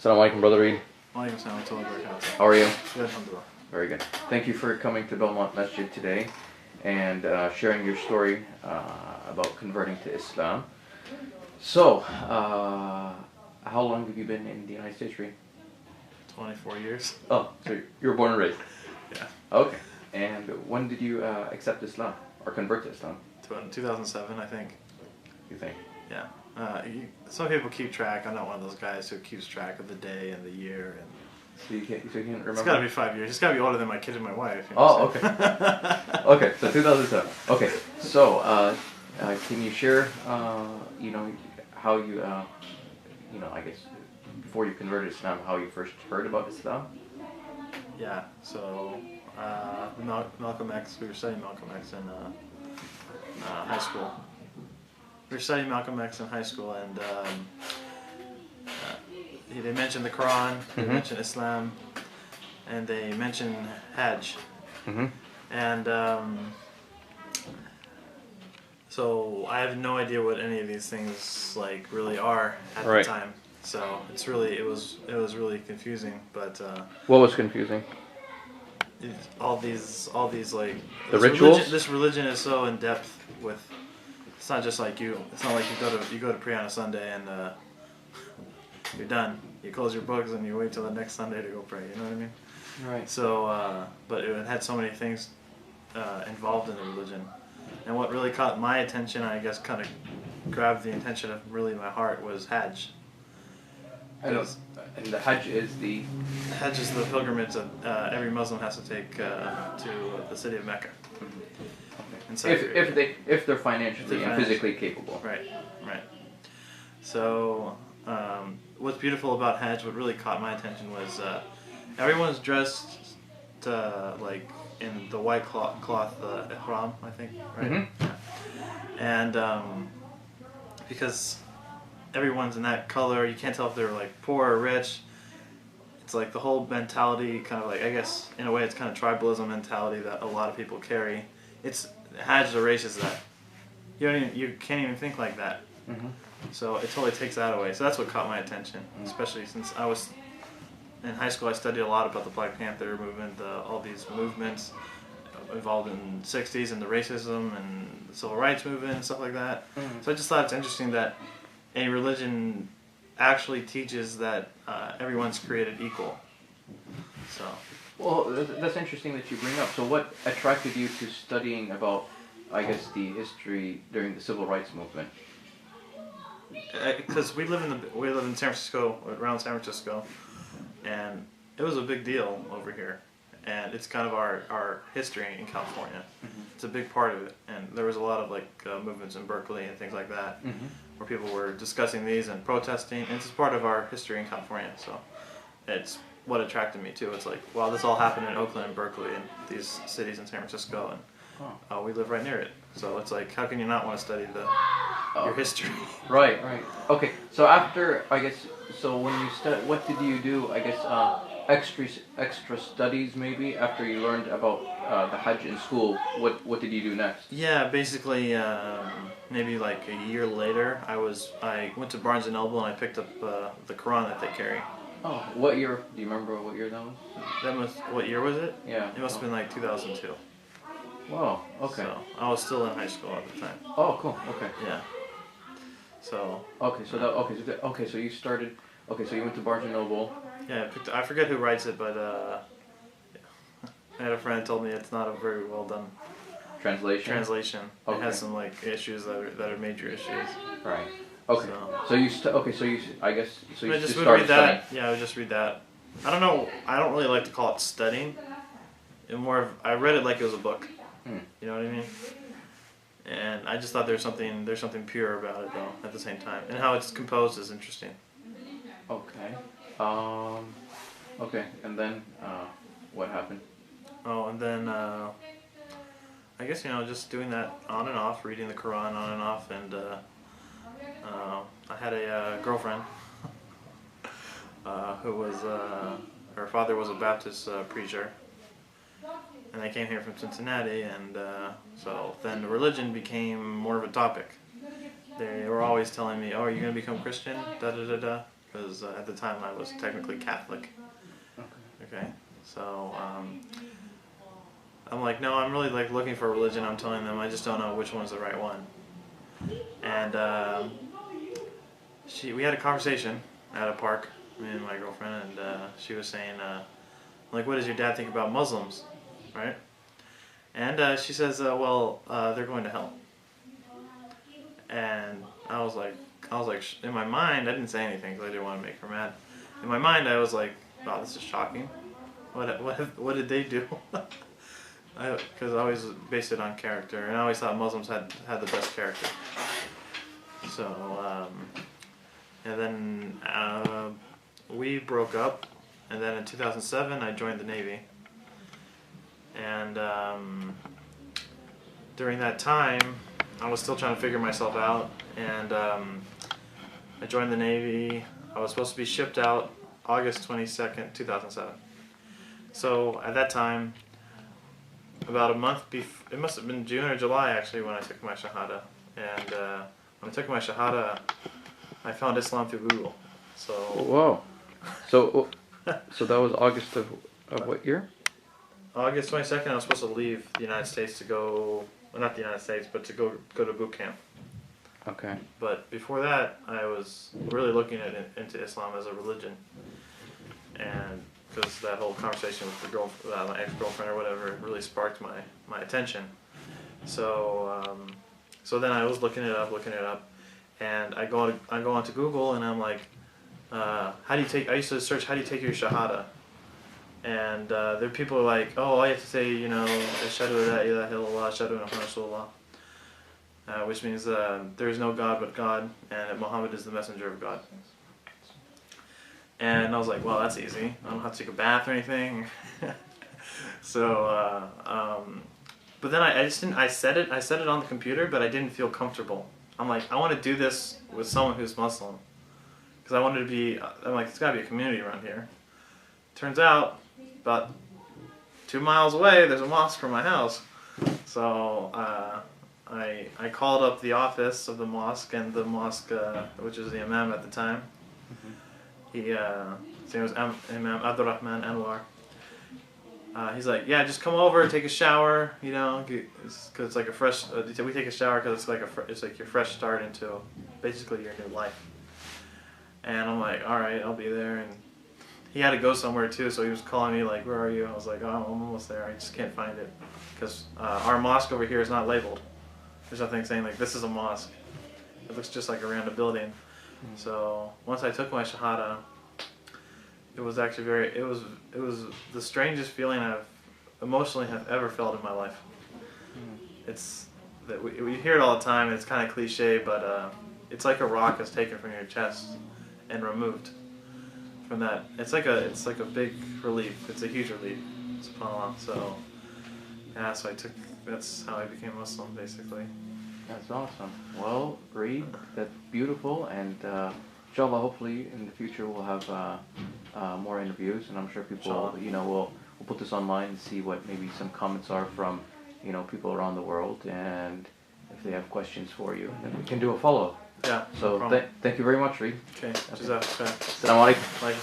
Assalamu alaikum, Brother Reed. Walaikum salam wa rahmatullahi wa barakatuh. How are you? Good, alhamdulillah. Very good. Thank you for coming to Belmont Masjid today and sharing your story about converting to Islam. So, how long have you been in the United States, Reed? 24 years. Oh, so you were born and raised? Yeah. Okay. And when did you accept Islam or convert to Islam? 2007, I think. You think? Yeah. Some people keep track. I'm not one of those guys who keeps track of the day and the year. And So you can't remember? it's got to be 5 years. It's got to be older than my kid and my wife. You know Oh, okay. Okay, so 2007. Okay, so can you share, how you, I guess before you converted to Islam, how you first heard about Islam? Yeah. So Malcolm X. We were studying Malcolm X in high school. We were studying Malcolm X in high school, and they mentioned the Quran, they mentioned Islam, and they mentioned Hajj. Mm-hmm. And so I have no idea what any of these things really are at Right. the time. So it was really confusing. But What was confusing? all these The this rituals? This religion is so in depth with. It's not just like you. It's not like you go to pray on a Sunday and you're done. You close your books and you wait till the next Sunday to go pray. You know what I mean? Right. So, but it had so many things involved in the religion, and what really caught my attention, I guess, kind of grabbed the attention of really my heart, was Hajj. And the Hajj is the... Hajj is the pilgrimage that every Muslim has to take to the city of Mecca. Okay. If they're financially and physically capable. Right. So, what's beautiful about Hajj, what really caught my attention was everyone's dressed in the white cloth ihram, I think, right? Mm-hmm. Yeah. And because everyone's in that color, you can't tell if they're poor or rich. It's the whole mentality, kind of I guess in a way it's kind of tribalism mentality that a lot of people carry. Hajj erases that. You can't even think like that. Mm-hmm. So it totally takes that away. So that's what caught my attention, especially since I was in high school. I studied a lot about the Black Panther movement, all these movements involved in the 60s, and the racism and the civil rights movement and stuff like that. Mm-hmm. So I just thought it's interesting that a religion actually teaches that everyone's created equal. So. Well, that's interesting that you bring up. So what attracted you to studying about, I guess, the history during the civil rights movement? Because we live in San Francisco, around San Francisco, and it was a big deal over here, and it's kind of our history in California. Mm-hmm. It's a big part of it, and there was a lot of movements in Berkeley and things like that, Mm-hmm. where people were discussing these and protesting, and it's part of our history in California. So it's what attracted me too. It's wow, this all happened in Oakland and Berkeley and these cities in San Francisco, and we live right near it. So it's how can you not want to study your history? Right. Okay, so after, I guess, so when you what did you do, I guess, extra studies maybe, after you learned about the Hajj in school? What did you do next? Yeah, basically, maybe a year later, I went to Barnes and Noble and I picked up the Quran that they carry. Oh, what year? Do you remember what year that was? What year was it? Yeah. It must have been 2002. Wow. Okay. So I was still in high school at the time. Oh, cool. Okay. Yeah. So. Okay. So you started. Okay. So you went to Barnes and Noble. Yeah, I forget who writes it, but I had a friend told me it's not a very well done translation. Okay. It has some issues that are major issues. Right. Okay. So you I guess so you just started read that. studying. Yeah, I would just read that. I don't know. I don't really like to call it studying. I read it like it was a book. You know what I mean? And I just thought there's something pure about it though. At the same time, and how it's composed is interesting. Okay. Okay. And then what happened? Oh, and then I guess just doing that on and off, reading the Quran on and off, and I had a girlfriend who was her father was a Baptist preacher, and I came here from Cincinnati, and so then religion became more of a topic. They were always telling me, "Oh, are you going to become Christian?" Da da da da. because at the time I was technically Catholic. Okay, so I'm like, no, I'm really like looking for a religion. I'm telling them I just don't know which one's the right one. And we had a conversation at a park, me and my girlfriend, and she was saying, like, what does your dad think about Muslims, right? And she says, well, they're going to hell. And I was like, in my mind, I didn't say anything because I didn't want to make her mad. In my mind, I was like, wow, this is shocking. What did they do? Because I always based it on character, and I always thought Muslims had the best character. So, and then we broke up, and then in 2007 I joined the Navy. And during that time, I was still trying to figure myself out, and I joined the Navy. I was supposed to be shipped out August 22nd, 2007. So at that time, about a month before, it must have been June or July actually when I took my Shahada. And when I took my Shahada, I found Islam through Google. So whoa, so that was August of what year? August 22nd, I was supposed to leave the United States to go, well, not the United States, but to go to boot camp. Okay. But before that, I was really looking into Islam as a religion, and because that whole conversation with my ex-girlfriend or whatever really sparked my attention. So so then I was looking it up, and I go onto Google and I'm like, how do you take? I used to search how do you take your Shahada, and there are people like, oh, all you have to say, you know, Ashhadu la ilaha illallah, Ashhadu anna Rasulullah. Which means there is no God but God, and Muhammad is the messenger of God. And I was like, well, that's easy. I don't have to take a bath or anything. So, but then I just didn't. I said it on the computer, but I didn't feel comfortable. I'm like, I want to do this with someone who's Muslim, because I wanted to be. I'm like, it's got to be a community around here. Turns out, about 2 miles away, there's a mosque from my house. So. I called up the office of the mosque, and the mosque, which was the imam at the time, his name was Imam Abdurrahman Anwar. He's like, yeah, just come over, take a shower, you know, because it's like a fresh. We take a shower because it's like your fresh start into basically your new life. And I'm like, all right, I'll be there. And he had to go somewhere too, so he was calling me like, where are you? I was like, oh, I'm almost there. I just can't find it because our mosque over here is not labeled. There's nothing saying like this is a mosque. It looks just like a random building. So once I took my Shahada, it was actually it was the strangest feeling I've emotionally have ever felt in my life. It's that we hear it all the time. And it's kind of cliche, but it's like a rock is taken from your chest and removed from that. It's like a big relief. It's a huge relief. SubhanAllah. So yeah, so that's how I became Muslim, basically. That's awesome. Well, Reed, that's beautiful, and inshallah, hopefully in the future we'll have more interviews, and I'm sure people, you know, we'll put this online and see what maybe some comments are from, you know, people around the world, and if they have questions for you, then we can do a follow-up. Yeah. So no thank you very much, Reed. Okay. Jazakallah. Assalamu alaikum. Like